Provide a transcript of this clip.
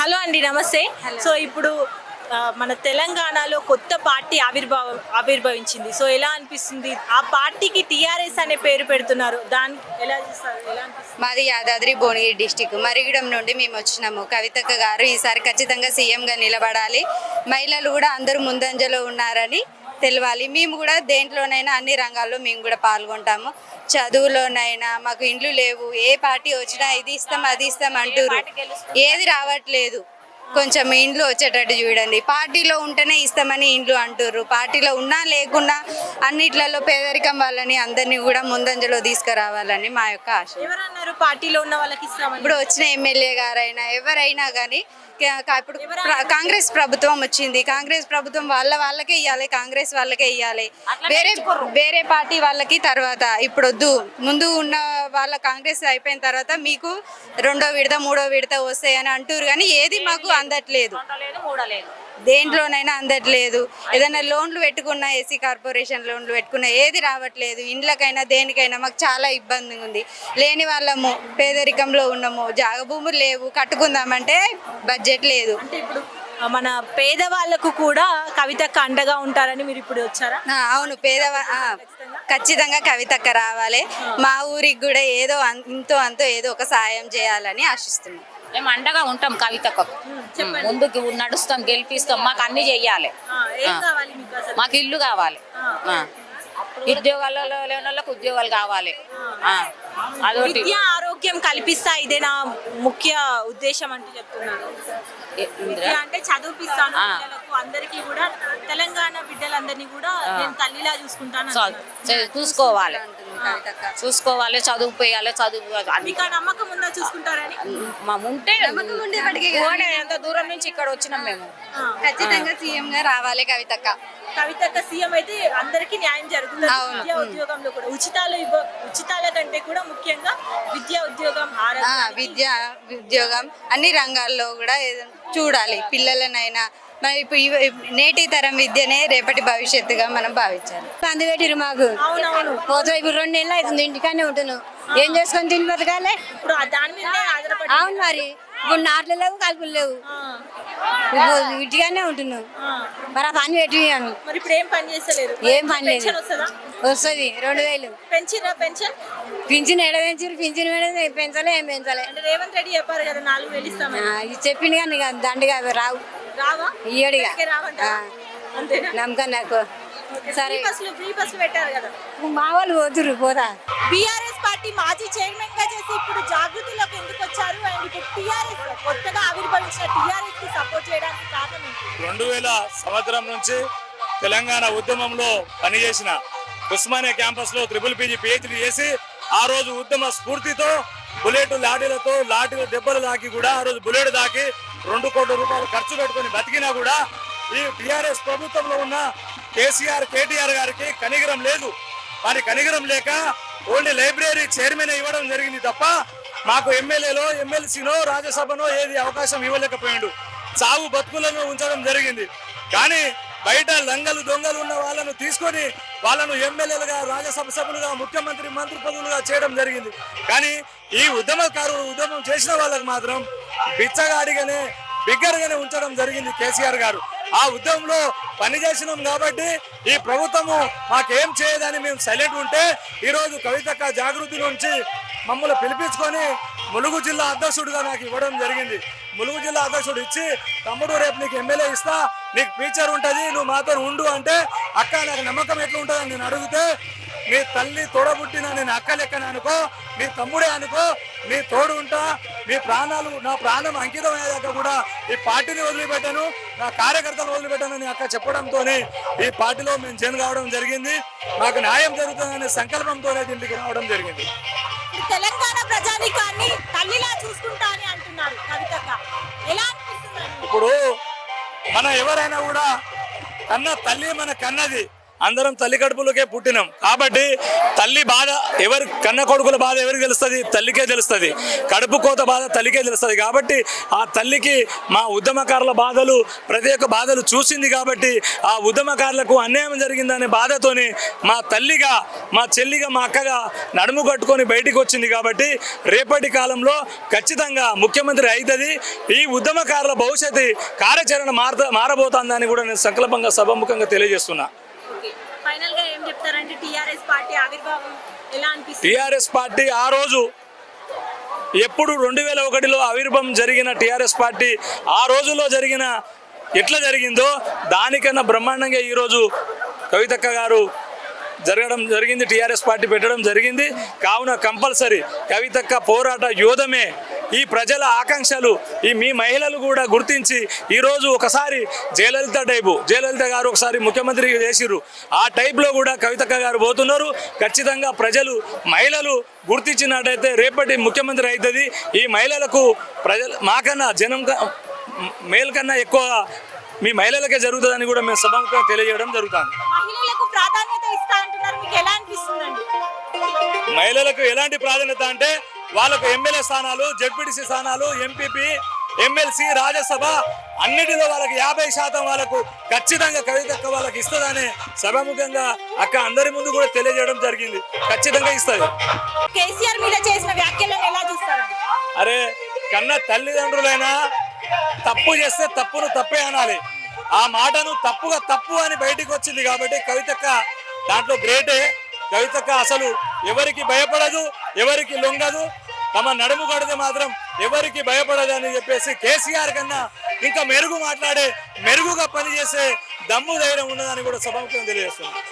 Hello అండి, నమస్తే. So ఇప్పుడు మన తెలంగాణలో కొత్త పార్టీ ఆవిర్భవించింది. సో ఎలా అనిపిస్తుంది? ఆ పార్టీకి టీఆర్ఎస్ అనే పేరు పెడుతున్నారు. దాన్ని ఎలా చూస్తారు? ఎలా అనిపిస్తుంది? మాది యాదాద్రి భువనగిరి డిస్టిక్ మరిగూడెం నుండి మేము వచ్చినాము. కవితక్క గారు ఈసారి ఖచ్చితంగా సీఎంగా నిలబడాలి. మహిళలు కూడా అందరూ ముందంజలో ఉన్నారని తెలవాలి. మేము కూడా దేంట్లోనైనా అన్ని రంగాల్లో మేము కూడా పాల్గొంటాము. చదువులోనైనా మాకు ఇండ్లు లేవు, ఏ పార్టీ వచ్చినా ఇది ఇస్తాం అది ఇస్తాం అంటారు, ఏది రావట్లేదు. కొంచెం ఇండ్లు వచ్చేటట్టు చూడండి. పార్టీలో ఉంటేనే ఇస్తామని ఇండ్లు అంటుర్రు, పార్టీలో ఉన్నా లేకున్నా అన్నిట్లలో పేదరికం వాళ్ళని అందరినీ కూడా ముందంజలో తీసుకురావాలని మా యొక్క ఆశ. ఎవరన్నారు పార్టీలో ఉన్న వాళ్ళకి ఇస్తామని? ఇప్పుడు వచ్చిన ఎమ్మెల్యే గారైనా ఎవరైనా కానీ ఇప్పుడు కాంగ్రెస్ ప్రభుత్వం వచ్చింది, కాంగ్రెస్ ప్రభుత్వం వాళ్ళకే ఇవ్వాలి, కాంగ్రెస్ వాళ్ళకే ఇవ్వాలి. వేరే పార్టీ వాళ్ళకి తర్వాత ఇప్పుడు వద్దు. ముందు ఉన్న వాళ్ళ కాంగ్రెస్ అయిపోయిన తర్వాత మీకు రెండో విడత మూడో విడత వస్తాయని అంటారు, కానీ ఏది మాకు అందట్లేదు. దేంట్లోనైనా అందట్లేదు. ఏదైనా లోన్లు పెట్టుకున్నా, ఏసీ కార్పొరేషన్ లోన్లు పెట్టుకున్నా ఏది రావట్లేదు. ఇండ్లకైనా దేనికైనా మాకు చాలా ఇబ్బంది ఉంది. లేని వాళ్ళము పేదరికంలో ఉన్నాము, జాగభూములు లేవు, కట్టుకుందామంటే బడ్జెట్ లేదు. అంటే ఇప్పుడు మన పేదవాళ్ళకు కూడా కవితక్క అండగా ఉంటారని మీరు ఇప్పుడు వచ్చారా? అవును, ఖచ్చితంగా కవితక్క రావాలి. మా ఊరికి కూడా ఏదో ఇంతో అంతో ఏదో ఒక సాయం చేయాలని ఆశిస్తున్నాం. మేము అండగా ఉంటాం కవితకు, ముందుకు నడుస్తాం, గెలిపిస్తాం. మాకు అన్ని చెయ్యాలి. మాకు ఇల్లు కావాలి, ఉద్యోగాలలో లేని వాళ్ళకి ఉద్యోగాలు కావాలి. అదొకటి. విద్య ఆరోగ్యం కల్పిస్తా, ఇదే నా ముఖ్య ఉద్దేశం అంటూ చెప్తున్నారు. అంటే చదివిపిస్తాను పిల్లలకు, అందరికీ కూడా తెలంగాణ బిడ్డలందరినీ కూడా నేను తల్లిలా చూసుకుంటాను. చూసుకోవాలి, చదువుపోయాలి. మీకు నమ్మకం ఉందా చూసుకుంటారని? ఉంటే ఎంత దూరం నుంచి ఇక్కడ వచ్చినాం మేము. ఖచ్చితంగా సీఎం గా రావాలి కవితక్క. కవితక్క సీఎం అయితే అందరికీ న్యాయం జరుగుతుంది. విద్యా ఉద్యోగంలో కూడా ఉచితాల కంటే కూడా ముఖ్యంగా విద్యా ఉద్యోగం, విద్యా ఉద్యోగం అన్ని రంగాల్లో కూడా చూడాలి. పిల్లలనైనా మరి ఇప్పుడు నేటి తరం విద్యనే రేపటి భవిష్యత్తుగా మనం భావించాలి. అందుపెట్టిరు మాకు పోతే ఇప్పుడు 2 నెలలు అవుతుంది, ఇంటికానే ఉంటున్నాం. ఏం చేసుకొని తిని బతకాలి? ఇప్పుడు దాని మీద ఆధారపడి. అవును, మరి ఇప్పుడు నాట్లు లేవు, కలుపులు లేవు, ఇంటిగానే ఉంటున్నాం. మరి ఆ పని పెట్టియాను. మరి ఇప్పుడు ఏం పని చేస్తలేరు? ఏం పని లేదు. వస్తుంది 2000 పింఛన్ ఎడ పెంచారు, పింఛన్ పెంచాలి, ఏం పెంచాలి. రేవంత్ రెడ్డి చెప్పారు కదా 4000 ఇస్తామని. ఇది చెప్పింది కానీ దండగా రావు, ఇయ్యడిగా నమ్మకం నాకు. సరే, మా వాళ్ళు పోతురు పోదా. బీఆర్ఎస్ పార్టీ మాజీ చైర్మన్ గా చేసి ఇప్పుడు జాగృతిలోకి ఎందుకు వచ్చారు? అండ్ ఇప్పుడు టీఆర్ఎస్ కొత్తగా ఆవిర్భవించిన టీఆర్ఎస్ కి సపోర్ట్ చేయడానికి కారణం ఏంటి? 2000 సంవత్సరం నుంచి తెలంగాణ ఉద్యమంలో పనిచేసిన ఉస్మానియా క్యాంపస్ లో PPG PhD చేసి ఆ రోజు ఉద్యమ స్ఫూర్తితో బుల్లెట్ లాఠీల దెబ్బలు దాకి కూడా ఆ రోజు బుల్లెట్ దాకి 2 కోట్ల రూపాయలు ఖర్చు పెట్టుకుని బతికినా కూడా ఈ టీఆర్ఎస్ ప్రభుత్వంలో ఉన్న KTR గారికి కనికరం లేదు. మరి కనికరం లేక ఓన్లీ లైబ్రరీ చైర్మన్ ఇవ్వడం జరిగింది తప్ప మాకు ఎమ్మెల్యేలో ఎమ్మెల్సీనో రాజ్యసభనో ఏది అవకాశం ఇవ్వలేకపోయాడు. చావు బతుకులను ఉంచడం జరిగింది. కానీ బయట లంగలు దొంగలు ఉన్న వాళ్ళను తీసుకొని వాళ్ళను ఎమ్మెల్యేలుగా, రాజ్యసభ సభ్యులుగా, మంత్రి పదవులుగా చేయడం జరిగింది. కానీ ఈ ఉద్యమం చేసిన వాళ్ళకు మాత్రం బిచ్చగాడిగానే బిగ్గరగానే ఉంచడం జరిగింది కేసీఆర్ గారు. ఆ ఉద్యమంలో పనిచేసినాం కాబట్టి ఈ ప్రభుత్వము మాకేం చేయదని మేము సైలెంట్ ఉంటే ఈరోజు కవితక్క జాగృతి నుంచి మమ్మల్ని పిలిపించుకొని ములుగు జిల్లా అధ్యక్షుడిగా నాకు ఇవ్వడం జరిగింది. ములుగు జిల్లా అధ్యక్షుడు ఇచ్చి, తమ్ముడు రేపు నీకు ఎమ్మెల్యే ఇస్తా, నీకు ఫ్యూచర్ ఉంటుంది, నువ్వు మాతో ఉండు అంటే, అక్క నాకు నమ్మకం ఎట్లా ఉంటుందని నేను అడిగితే, నీ తల్లి తోడబుట్టిన నేను అక్క లెక్కన అనుకో, నీ తమ్ముడే అనుకో, నీ తోడు ఉంటా, నా ప్రాణం అంకితం అయ్యేదాకా కూడా ఈ పార్టీని వదిలిపెట్టాను, నా కార్యకర్తలు వదిలిపెట్టానని అక్క చెప్పడంతోనే ఈ పార్టీలో మేము జాయిన్ కావడం జరిగింది. మాకు న్యాయం జరుగుతుందనే సంకల్పంతోనే దీనికి రావడం జరిగింది. తెలంగాణ ప్రజానీకాన్ని తల్లిలా చూసుకుంటా అని అంటున్నారు కవితక్క. ఎలా అనిపిస్తుంది? ఇప్పుడు మన ఎవరైనా కూడా కన్న తల్లి మన కన్నది, అందరం తల్లి కడుపులోకే పుట్టినాం కాబట్టి తల్లి బాధ ఎవరి కన్న కొడుకుల బాధ ఎవరికి తెలుస్తుంది? తల్లికే తెలుస్తుంది. కడుపు కోత బాధ తల్లికే తెలుస్తుంది. కాబట్టి ఆ తల్లికి మా ఉద్యమకారుల బాధలు ప్రతి ఒక్క బాధలు చూసింది కాబట్టి ఆ ఉద్యమకారులకు అన్యాయం జరిగిందనే బాధతోని మా తల్లిగా మా చెల్లిగా మా అక్కగా నడుము కట్టుకొని బయటికి వచ్చింది కాబట్టి రేపటి కాలంలో ఖచ్చితంగా ముఖ్యమంత్రి అవుతుంది. ఈ ఉద్యమకారుల భవిష్యత్తు కార్యాచరణ మారబోతుందని కూడా నేను సంకల్పంగా సభాముఖంగా తెలియజేస్తున్నా. ఫైనల్ గా ఏం చెప్తారంటే టీఆర్ఎస్ పార్టీ ఆవిర్భావం ఎలా అనిపిస్తుంది? టీఆర్ఎస్ పార్టీ ఆ రోజు ఎప్పుడు 2001లో ఆవిర్భావం జరిగిన టీఆర్ఎస్ పార్టీ ఆ రోజుల్లో జరిగిన ఎట్లా జరిగిందో దానికన్నా బ్రహ్మాండంగా ఈరోజు కవితక్క గారు జరగడం జరిగింది. టీఆర్ఎస్ పార్టీ పెట్టడం జరిగింది. కావున కంపల్సరీ కవితక్క పోరాట యోధమే. ఈ ప్రజల ఆకాంక్షలు ఈ మీ మహిళలు కూడా గుర్తించి ఈరోజు ఒకసారి జయలలిత గారు ఒకసారి ముఖ్యమంత్రి చేసిర్రు. ఆ టైప్లో కూడా కవితక్క గారు పోతున్నారు. ఖచ్చితంగా ప్రజలు మహిళలు గుర్తించినట్టయితే రేపటి ముఖ్యమంత్రి అవుతుంది. ఈ మహిళలకు ప్రజలు మాకన్నా జనం మేలు కన్నా ఎక్కువ మీ మహిళలకే జరుగుతుందని కూడా మేము సభాముఖంగా తెలియజేయడం జరుగుతుంది. మహిళలకు ప్రాధాన్యత ఇస్తా అంటున్నారు, మీకు ఎలా అనిపిస్తుందండి? మహిళలకు ఎలాంటి ప్రాధాన్యత అంటే వాళ్ళకు ఎమ్మెల్యే స్థానాలు, జడ్పీటీసీ స్థానాలు, ఎంపీపీ, ఎమ్మెల్సీ, రాజ్యసభ అన్నిటిలో వాళ్ళకి 50% వాళ్ళకు ఖచ్చితంగా కవితక్క వాళ్ళకి ఇస్తుందని సభాముఖంగా అక్క అందరి ముందు కూడా తెలియజేయడం జరిగింది. ఖచ్చితంగా ఇస్తుంది. కేసీఆర్ మీద చేసిన వ్యాఖ్యలను ఎలా చూస్తారు? అరే కన్న తల్లిదండ్రులైనా తప్పు చేస్తే తప్పును తప్పే అనాలి. ఆ మాటను తప్పుగా తప్పు అని బయటికి వచ్చింది కాబట్టి కవితక్క దాంట్లో గ్రేటే. కవితక్క అసలు ఎవరికి భయపడదు, ఎవరికి లొంగదు. తమ నడుము కడితే మాత్రం ఎవరికి భయపడదు అని చెప్పేసి కేసీఆర్ కన్నా ఇంకా మెరుగు మాట్లాడే, మెరుగుగా పనిచేసే దమ్ము ధైర్యం ఉన్నదని కూడా సభాముఖంగా తెలియజేస్తుంది.